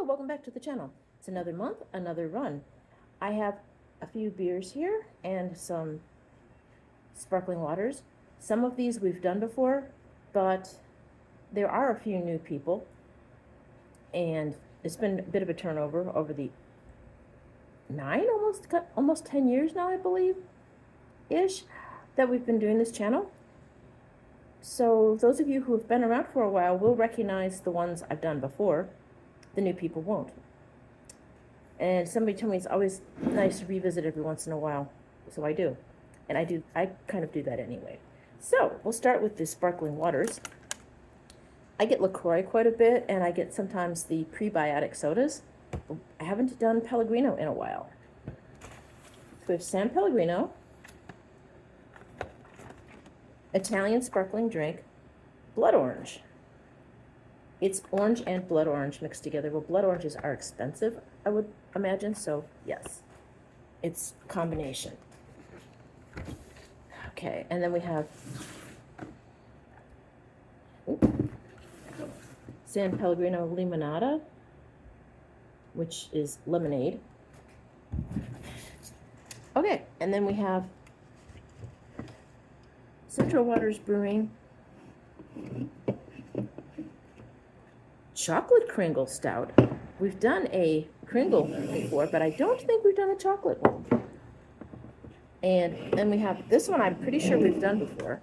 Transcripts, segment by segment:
welcome back to the channel. It's another month, another run. I have a few beers here and some sparkling waters. Some of these we've done before, but there are a few new people, and it's been a bit of a turnover over the almost 10 years now, I believe, ish, that we've been doing this channel. So those of you who have been around for a while will recognize the ones I've done before. The new people won't. And somebody told me it's always nice to revisit every once in a while, so I do. And I kind of do that anyway. So we'll start with the sparkling waters. I get LaCroix quite a bit, and I get sometimes the prebiotic sodas. I haven't done Pellegrino in a while. So we have San Pellegrino, Italian sparkling drink, blood orange. It's orange and blood orange mixed together. Well, blood oranges are expensive, I would imagine, so yes, it's a combination. Okay, and then we have San Pellegrino Limonada, which is lemonade. Okay, and then we have Central Waters Brewing Chocolate Kringle Stout. We've done a Kringle before, but I don't think we've done a chocolate one. And then we have this one I'm pretty sure we've done before.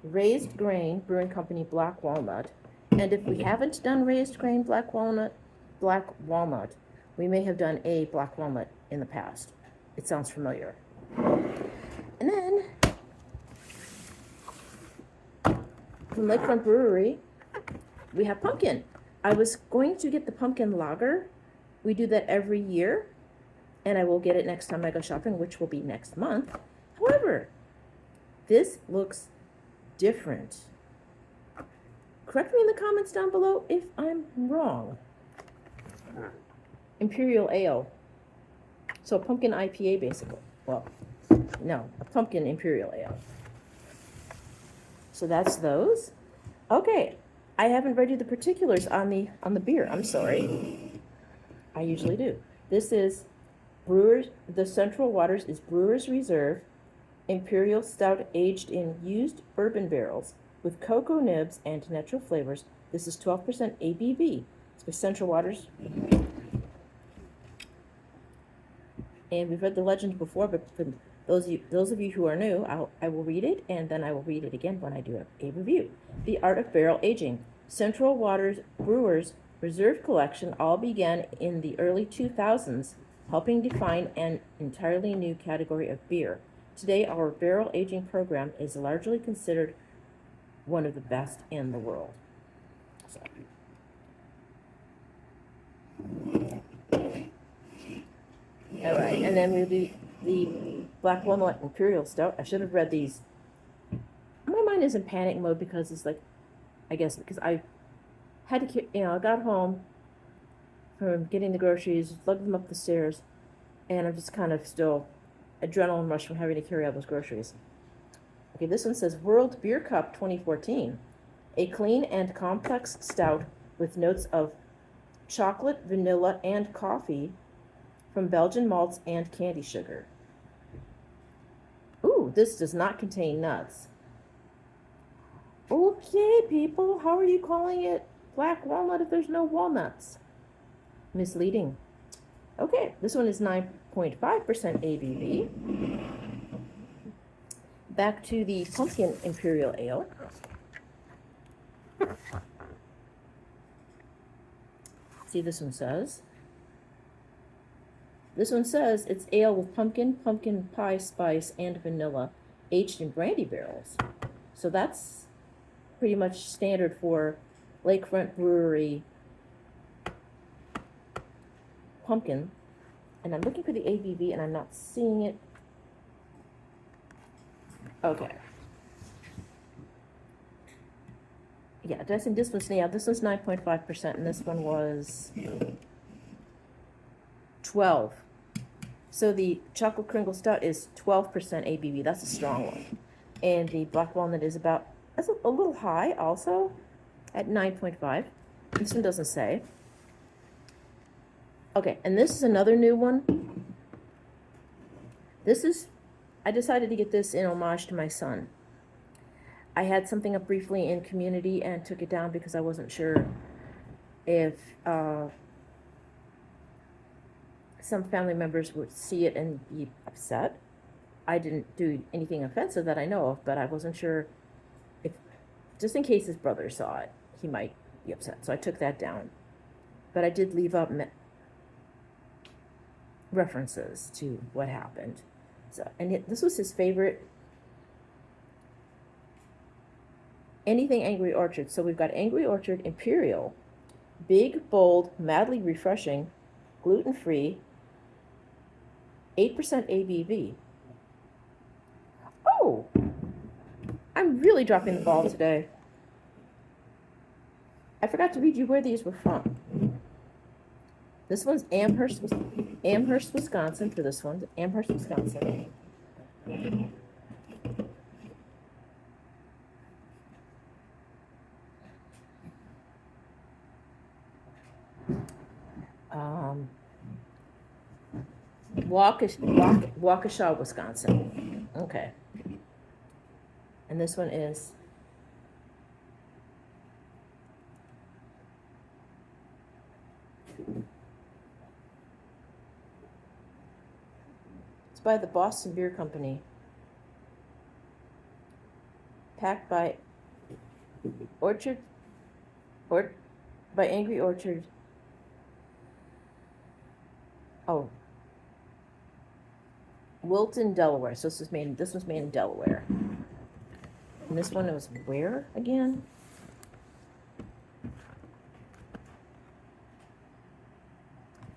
Raised Grain Brewing Company Black Walnut. And if we haven't done Raised Grain Black Walnut, we may have done a Black Walnut in the past. It sounds familiar. And then from Lakefront Brewery, we have pumpkin. I was going to get the pumpkin lager. We do that every year, and I will get it next time I go shopping, which will be next month. However, this looks different. Correct me in the comments down below if I'm wrong. Imperial Ale. So pumpkin IPA, basically. Well, no, a pumpkin Imperial Ale. So that's those. Okay. I haven't read you the particulars on the beer. I'm sorry. I usually do. This is the Central Waters is Brewer's Reserve Imperial Stout aged in used bourbon barrels with cocoa nibs and natural flavors. This is 12% ABV. It's by Central Waters. And we've read the legend before, but for those of you who are new, I will read it, and then I will read it again when I do a review. The Art of Barrel Aging. Central Waters Brewers Reserve Collection all began in the early 2000s, helping define an entirely new category of beer. Today, our barrel aging program is largely considered one of the best in the world. So. All right, and then we'll do the Black Walnut Imperial Stout. I should have read these. My mind is in panic mode because it's like, I guess because I had to, I got home from getting the groceries, lugged them up the stairs, and I'm just kind of still adrenaline rush from having to carry all those groceries. Okay, this one says World Beer Cup 2014, a clean and complex stout with notes of chocolate, vanilla, and coffee from Belgian malts and candy sugar. Ooh, this does not contain nuts. Okay, people, how are you calling it black walnut if there's no walnuts? Misleading. Okay, this one is 9.5% ABV. Back to the pumpkin Imperial Ale. See, this one says. This one says it's ale with pumpkin pie spice, and vanilla, aged in brandy barrels. So that's pretty much standard for Lakefront Brewery pumpkin. And I'm looking for the ABV, and I'm not seeing it. Okay. Yeah, this one's 9.5%, and this one was 12. So the Chocolate Kringle Stout is 12% ABV. That's a strong one. And the Black Walnut is that's a little high also, at 9.5. This one doesn't say. Okay, and this is another new one. I decided to get this in homage to my son. I had something up briefly in Community and took it down because I wasn't sure if some family members would see it and be upset. I didn't do anything offensive that I know of, but I wasn't sure if, just in case his brother saw it, he might be upset. So I took that down. But I did leave up references to what happened. So, and this was his favorite. Anything Angry Orchard. So we've got Angry Orchard Imperial, big, bold, madly refreshing, gluten-free, 8% ABV. Oh, I'm really dropping the ball today. I forgot to read you where these were from. This one's Amherst, Wisconsin for this one. Amherst, Wisconsin. Waukesha, Wisconsin. Okay. And this one is by the Boston Beer Company. Packed by by Angry Orchard. Oh, Wilton, Delaware. So this was made in Delaware. And this one was where again?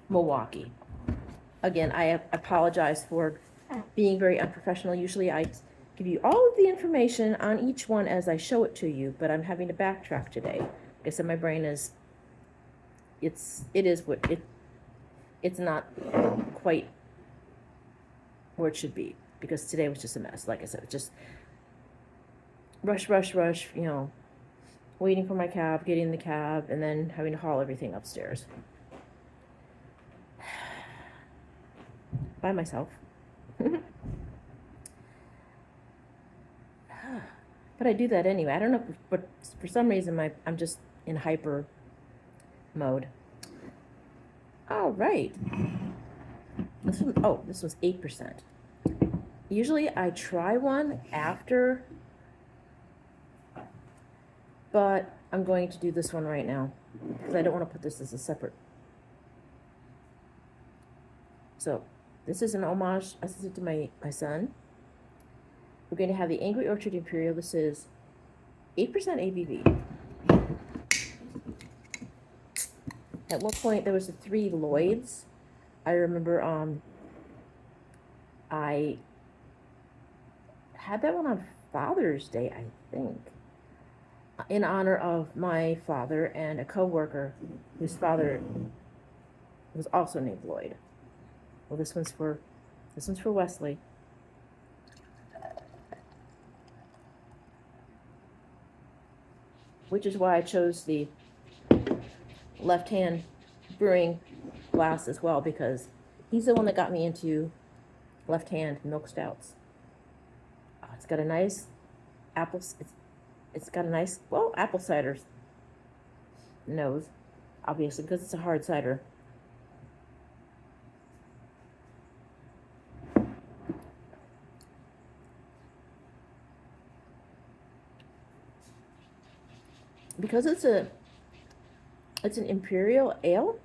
Milwaukee. Again, I apologize for being very unprofessional. Usually I give you all of the information on each one as I show it to you, but I'm having to backtrack today. Like I said, my brain is, it's not quite where it should be, because today was just a mess. Like I said, just rush, waiting for my cab, getting in the cab, and then having to haul everything upstairs. By myself. But I do that anyway. I don't know, but for some reason I'm just in hyper mode. All right. This was 8%. Usually I try one after, but I'm going to do this one right now because I don't want to put this as a separate. So this is an homage I sent to my son. We're going to have the Angry Orchard Imperial. This is 8% ABV. At one point, there was the 3 Lloyds. I remember I had that one on Father's Day, I think, in honor of my father and a coworker whose father was also named Lloyd. Well, this one's for Wesley. Which is why I chose the left-hand brewing glass as well, because he's the one that got me into left-hand milk stouts. It's got a nice apple. It's got a nice, well, apple cider nose, obviously, because it's a hard cider. Because it's an imperial ale,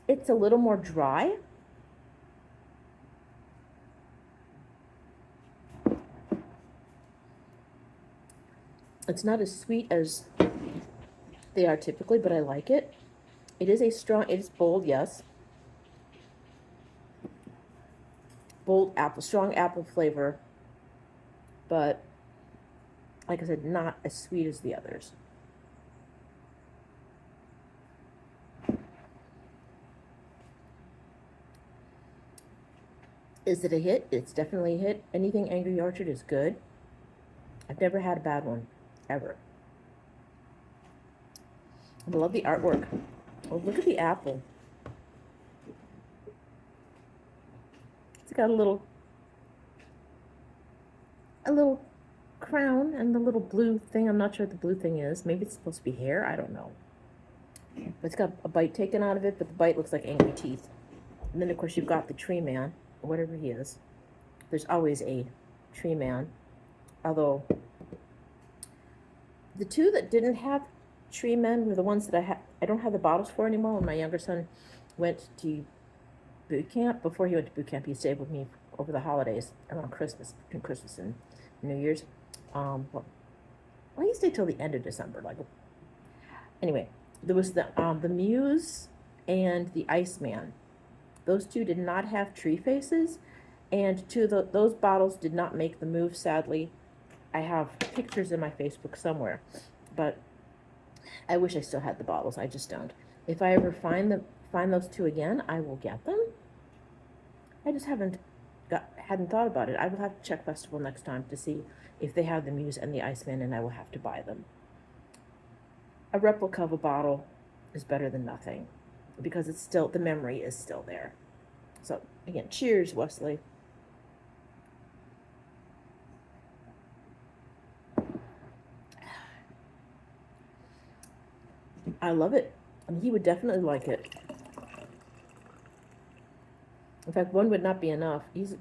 it's a little more dry. It's not as sweet as they are typically, but I like it. It is bold, yes. Bold apple, strong apple flavor, but like I said, not as sweet as the others. Is it a hit? It's definitely a hit. Anything Angry Orchard is good. I've never had a bad one, ever. I love the artwork. Oh, look at the apple. It's got a little crown and the little blue thing. I'm not sure what the blue thing is. Maybe it's supposed to be hair. I don't know. But it's got a bite taken out of it, but the bite looks like angry teeth. And then, of course, you've got the tree man, or whatever he is. There's always a tree man. Although, the two that didn't have tree men were the ones that I don't have the bottles for anymore. When my younger son went to boot camp, before he went to boot camp, he stayed with me over the holidays, around Christmas, between Christmas and New Year's. Well, he stayed till the end of December. Anyway, there was the Muse and the Iceman. Those two did not have tree faces, and those bottles did not make the move, sadly. I have pictures in my Facebook somewhere, but I wish I still had the bottles. I just don't. If I ever find those two again, I will get them. I just hadn't thought about it. I will have to check Festival next time to see if they have the Muse and the Iceman, and I will have to buy them. A replica of a bottle is better than nothing, because it's still, the memory is still there. So again, cheers, Wesley. I love it. I mean, he would definitely like it. In fact, one would not be enough. He's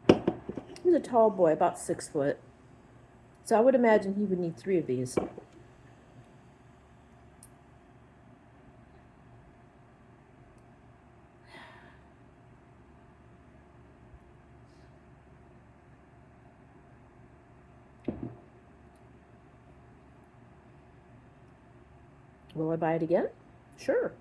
a tall boy, about 6 foot. So I would imagine he would need 3 of these. Will I buy it again? Sure.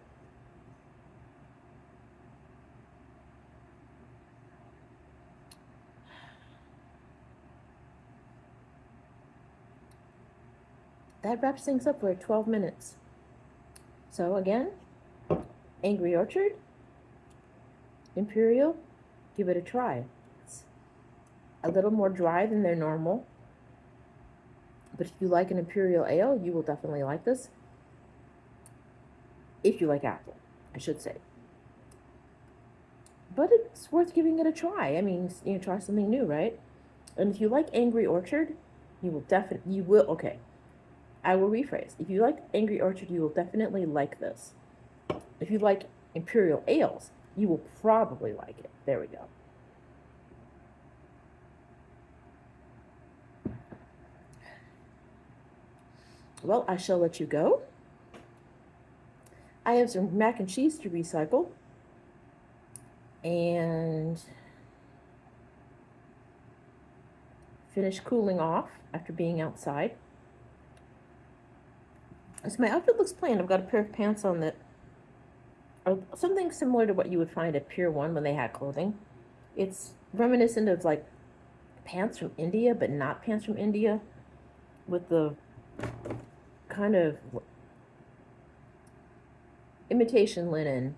That wraps things up. We're at 12 minutes. So again, Angry Orchard, Imperial, give it a try. It's a little more dry than their normal. But if you like an Imperial Ale, you will definitely like this. If you like apple, I should say. But it's worth giving it a try. I mean, try something new, right? And if you like Angry Orchard, okay. I will rephrase. If you like Angry Orchard, you will definitely like this. If you like Imperial Ales, you will probably like it. There we go. Well, I shall let you go. I have some mac and cheese to recycle. And finish cooling off after being outside. So my outfit looks plain. I've got a pair of pants on that are something similar to what you would find at Pier 1 when they had clothing. It's reminiscent of like pants from India, but not pants from India, with the kind of imitation linen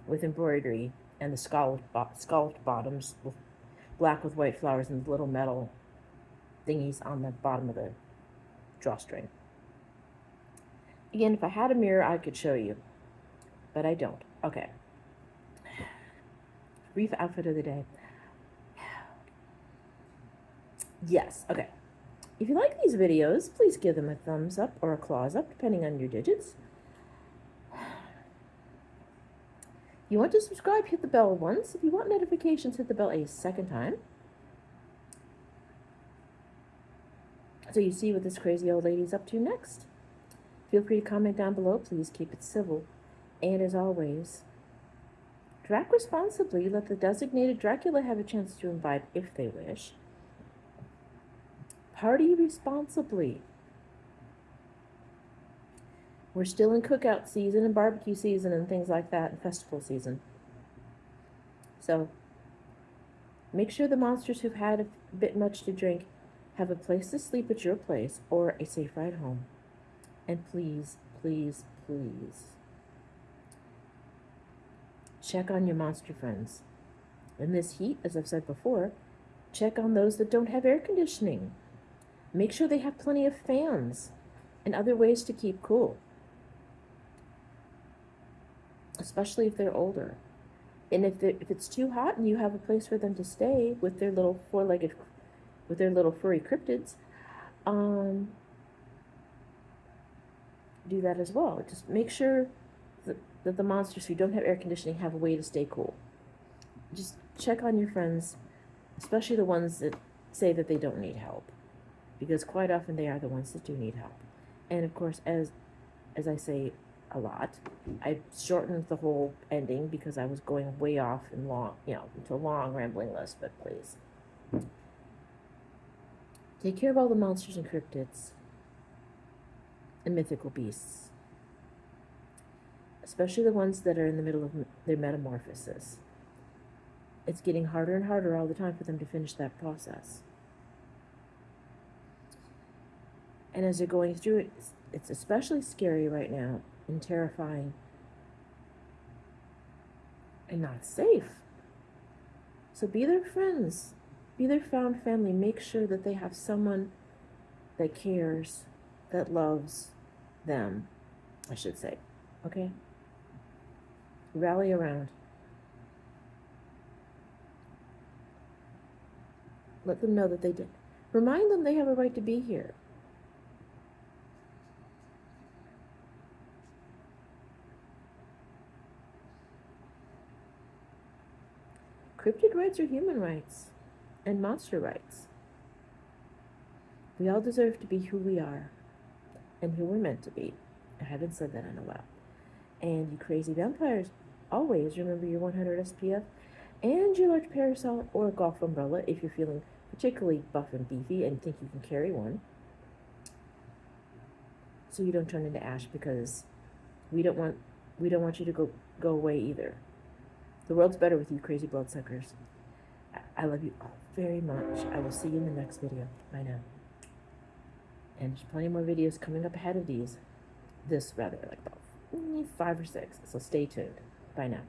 with embroidery and the scalloped bottoms with black with white flowers and little metal thingies on the bottom of the drawstring. Again, if I had a mirror, I could show you, but I don't. Okay. Brief outfit of the day. Yes, okay. If you like these videos, please give them a thumbs up or a claws up, depending on your digits. If you want to subscribe, hit the bell once. If you want notifications, hit the bell a second time, so you see what this crazy old lady's up to next. Feel free to comment down below. Please keep it civil. And as always, drac responsibly. Let the designated Dracula have a chance to imbibe if they wish. Party responsibly. We're still in cookout season and barbecue season and things like that, and festival season. So make sure the monsters who've had a bit much to drink have a place to sleep at your place or a safe ride home. And please, please, please, check on your monster friends. In this heat, as I've said before, check on those that don't have air conditioning. Make sure they have plenty of fans and other ways to keep cool, especially if they're older. And if it's too hot and you have a place for them to stay with their little with their little furry cryptids, um, do that as well. Just make sure that the monsters who don't have air conditioning have a way to stay cool. Just check on your friends, especially the ones that say that they don't need help, because quite often they are the ones that do need help. And of course, as I say a lot, I shortened the whole ending because I was going way off and long, into a long rambling list, but please. Take care of all the monsters and cryptids and mythical beasts, especially the ones that are in the middle of their metamorphosis. It's getting harder and harder all the time for them to finish that process. And as they're going through it, it's especially scary right now and terrifying and not safe. So be their friends, be their found family. Make sure that they have someone that cares, that loves them, I should say. Okay? Rally around. Let them know that they did. Remind them they have a right to be here. Cryptid rights are human rights and monster rights. We all deserve to be who we are and who we're meant to be. I haven't said that in a while. And you crazy vampires, always remember your 100 SPF and your large parasol or golf umbrella if you're feeling particularly buff and beefy and think you can carry one, so you don't turn into ash, because we don't want you to go away either. The world's better with you, crazy bloodsuckers. I love you all very much. I will see you in the next video. Bye now. And there's plenty more videos coming up ahead of these. This rather, like about 5 or 6. So stay tuned. Bye now.